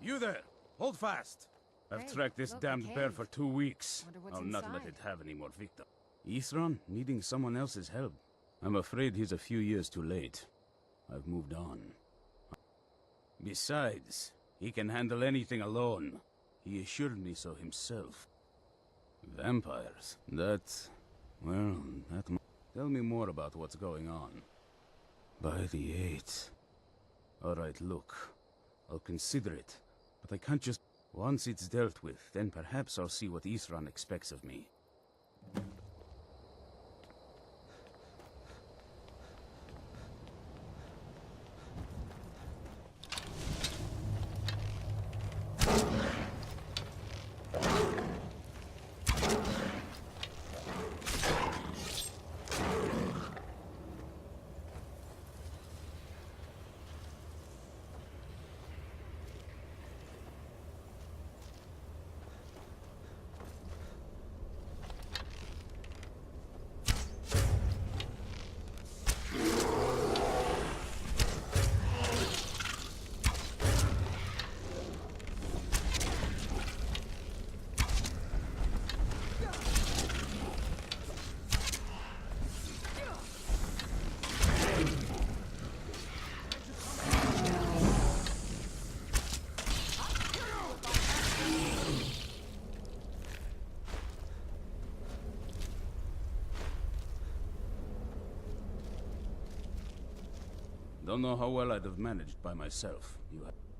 You there! Hold fast! I've Hey, tracked this look, damned a bear cave. for 2 weeks. Wonder what's I'll not let inside. it have any more victims. Isran needing someone else's help. I'm afraid he's a few years too late. I've moved on. Besides, he can handle anything alone. He assured me so himself. Vampires? Well, tell me more about what's going on. By the 8th. Alright, look. I'll consider it. But I can't just... Once it's dealt with, then perhaps I'll see what Isran expects of me. Don't know how well I'd have managed by myself.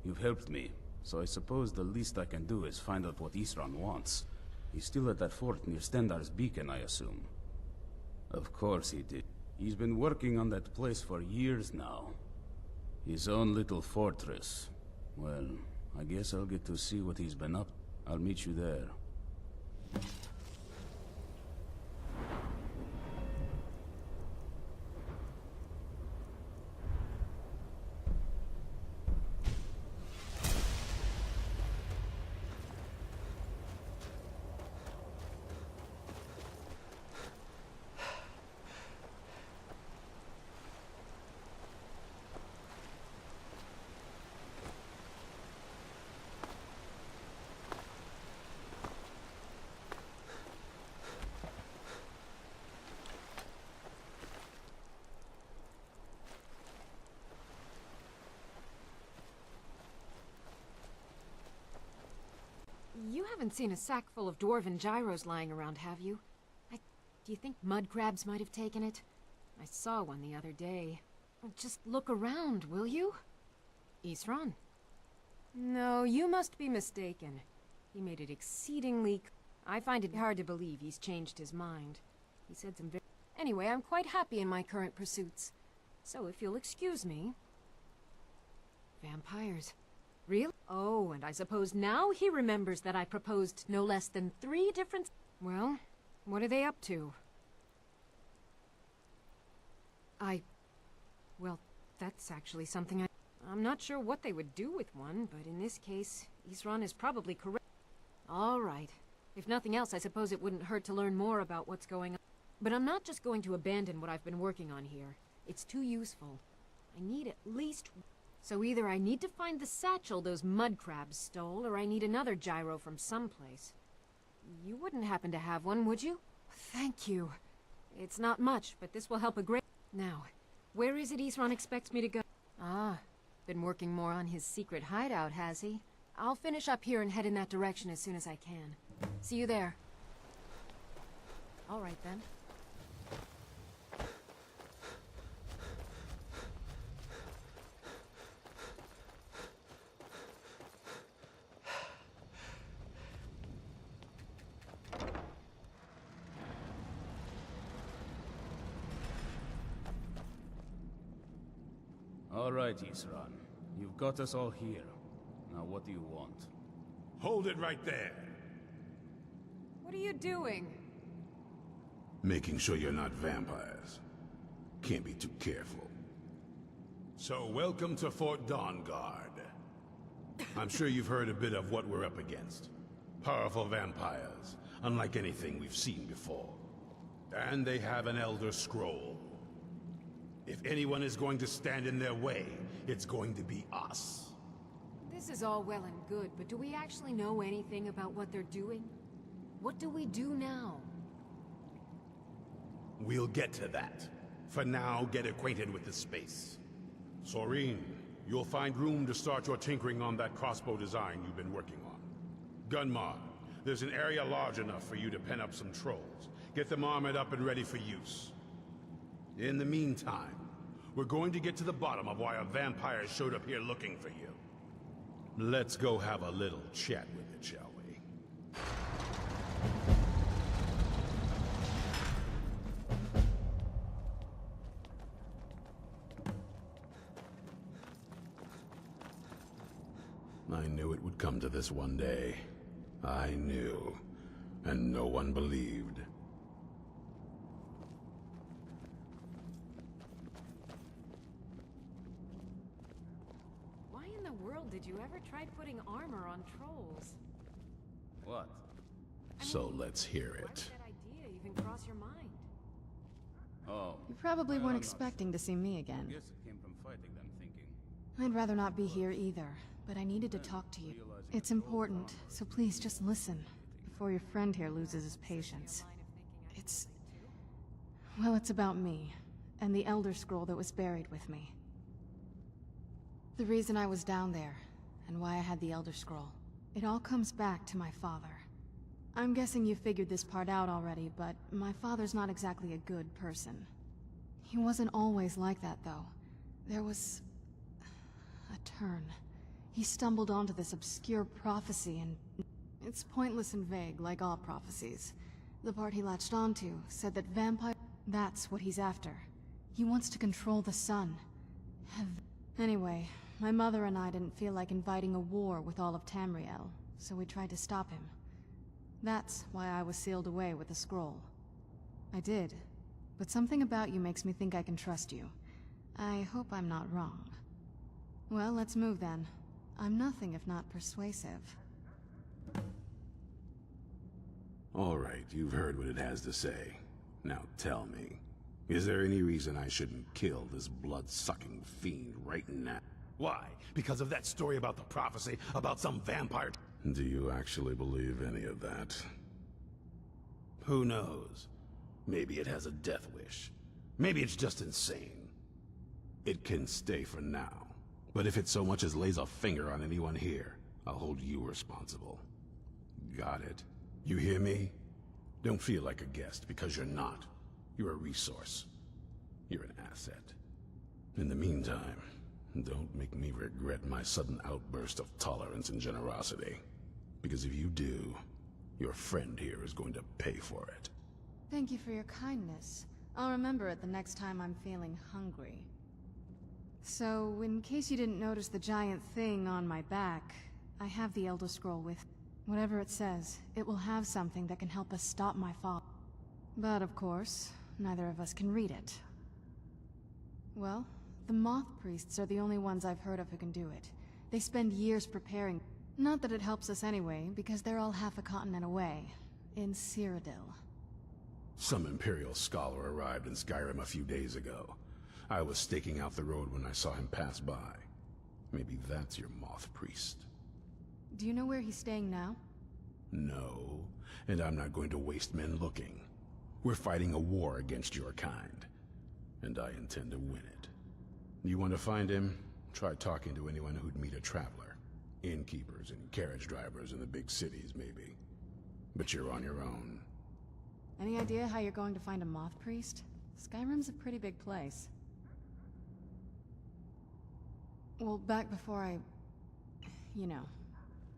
You've helped me, so I suppose the least I can do is find out what Isran wants. He's still at that fort near Stendar's beacon, I assume. Of course he did. He's been working on that place for years now. His own little fortress. Well, I guess I'll get to see what he's been up. I'll meet you there. You haven't seen a sack full of dwarven gyros lying around, have you? Do you think mud crabs might have taken it? I saw one the other day. Just look around, will you? Isran? No, you must be mistaken. He made it exceedingly... I find it hard to believe he's changed his mind. He said some very... Anyway, I'm quite happy in my current pursuits. So if you'll excuse me... Vampires. Really? Oh, and I suppose now he remembers that I proposed no less than 3 different... Well, what are they up to? Well, that's actually something I'm not sure what they would do with one, but in this case, Isran is probably correct. All right. If nothing else, I suppose it wouldn't hurt to learn more about what's going on. But I'm not just going to abandon what I've been working on here. It's too useful. I need at least... So either I need to find the satchel those mud crabs stole, or I need another gyro from someplace. You wouldn't happen to have one, would you? Thank you. It's not much, but this will help a great... Now, where is it Isran expects me to go? Ah, been working more on his secret hideout, has he? I'll finish up here and head in that direction as soon as I can. See you there. All right, then. All right, Isran. You've got us all here. Now what do you want? Hold it right there. What are you doing? Making sure you're not vampires. Can't be too careful. So welcome to Fort Dawnguard. I'm sure you've heard a bit of what we're up against. Powerful vampires, unlike anything we've seen before. And they have an Elder Scroll. If anyone is going to stand in their way, it's going to be us. This is all well and good, but do we actually know anything about what they're doing? What do we do now? We'll get to that. For now, get acquainted with the space. Soreen, you'll find room to start your tinkering on that crossbow design you've been working on. Gunmar, there's an area large enough for you to pen up some trolls. Get them armored up and ready for use. In the meantime, we're going to get to the bottom of why a vampire showed up here looking for you. Let's go have a little chat with it, shall we? I knew it would come to this one day. I knew. And no one believed. Why in the world did you ever try putting armor on trolls? What? So let's hear Why did it. that idea even cross your mind? Oh. You probably well, weren't I'm not expecting to see me again. Guess it came from fighting them thinking. I'd rather not be here either, but I needed to talk to you. It's important, so please just listen, before your friend here loses his patience. It's... well, it's about me, and the Elder Scroll that was buried with me. The reason I was down there, and why I had the Elder Scroll. It all comes back to my father. I'm guessing you figured this part out already, but my father's not exactly a good person. He wasn't always like that, though. There was... a turn. He stumbled onto this obscure prophecy and... it's pointless and vague, like all prophecies. The part he latched onto said that vampire... that's what he's after. He wants to control the sun. Anyway, my mother and I didn't feel like inviting a war with all of Tamriel, so we tried to stop him. That's why I was sealed away with the scroll. I did, but something about you makes me think I can trust you. I hope I'm not wrong. Well, let's move then. I'm nothing if not persuasive. All right, you've heard what it has to say. Now tell me, is there any reason I shouldn't kill this blood-sucking fiend right now? Why? Because of that story about the prophecy, about some vampire... Do you actually believe any of that? Who knows? Maybe it has a death wish. Maybe it's just insane. It can stay for now. But if it so much as lays a finger on anyone here, I'll hold you responsible. Got it? You hear me? Don't feel like a guest, because you're not. You're a resource. You're an asset. In the meantime, don't make me regret my sudden outburst of tolerance and generosity. Because if you do, your friend here is going to pay for it. Thank you for your kindness. I'll remember it the next time I'm feeling hungry. So, in case you didn't notice the giant thing on my back, I have the Elder Scroll with... whatever it says, it will have something that can help us stop my father. But of course, neither of us can read it. Well, the Moth Priests are the only ones I've heard of who can do it. They spend years preparing. Not that it helps us anyway, because they're all half a continent away, in Cyrodiil. Some Imperial scholar arrived in Skyrim a few days ago. I was staking out the road when I saw him pass by. Maybe that's your Moth Priest. Do you know where he's staying now? No, and I'm not going to waste men looking. We're fighting a war against your kind, and I intend to win it. You want to find him? Try talking to anyone who'd meet a traveler. Innkeepers and carriage drivers in the big cities, maybe. But you're on your own. Any idea how you're going to find a Moth Priest? Skyrim's a pretty big place. Well, back before I... you know...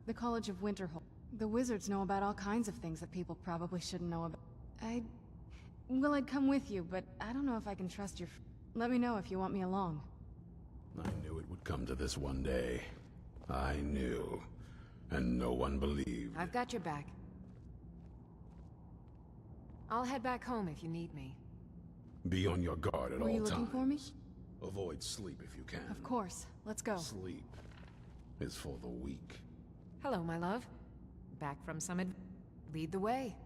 the College of Winterhold. The wizards know about all kinds of things that people probably shouldn't know about. Well, I'd come with you, but I don't know if I can trust your... Let me know if you want me along. I knew it would come to this one day. I knew. And no one believed. I've got your back. I'll head back home if you need me. Be on your guard at all times. Were you looking for me? Avoid sleep if you can. Of course. Let's go. Sleep is for the weak. Hello, my love. Back from some lead the way.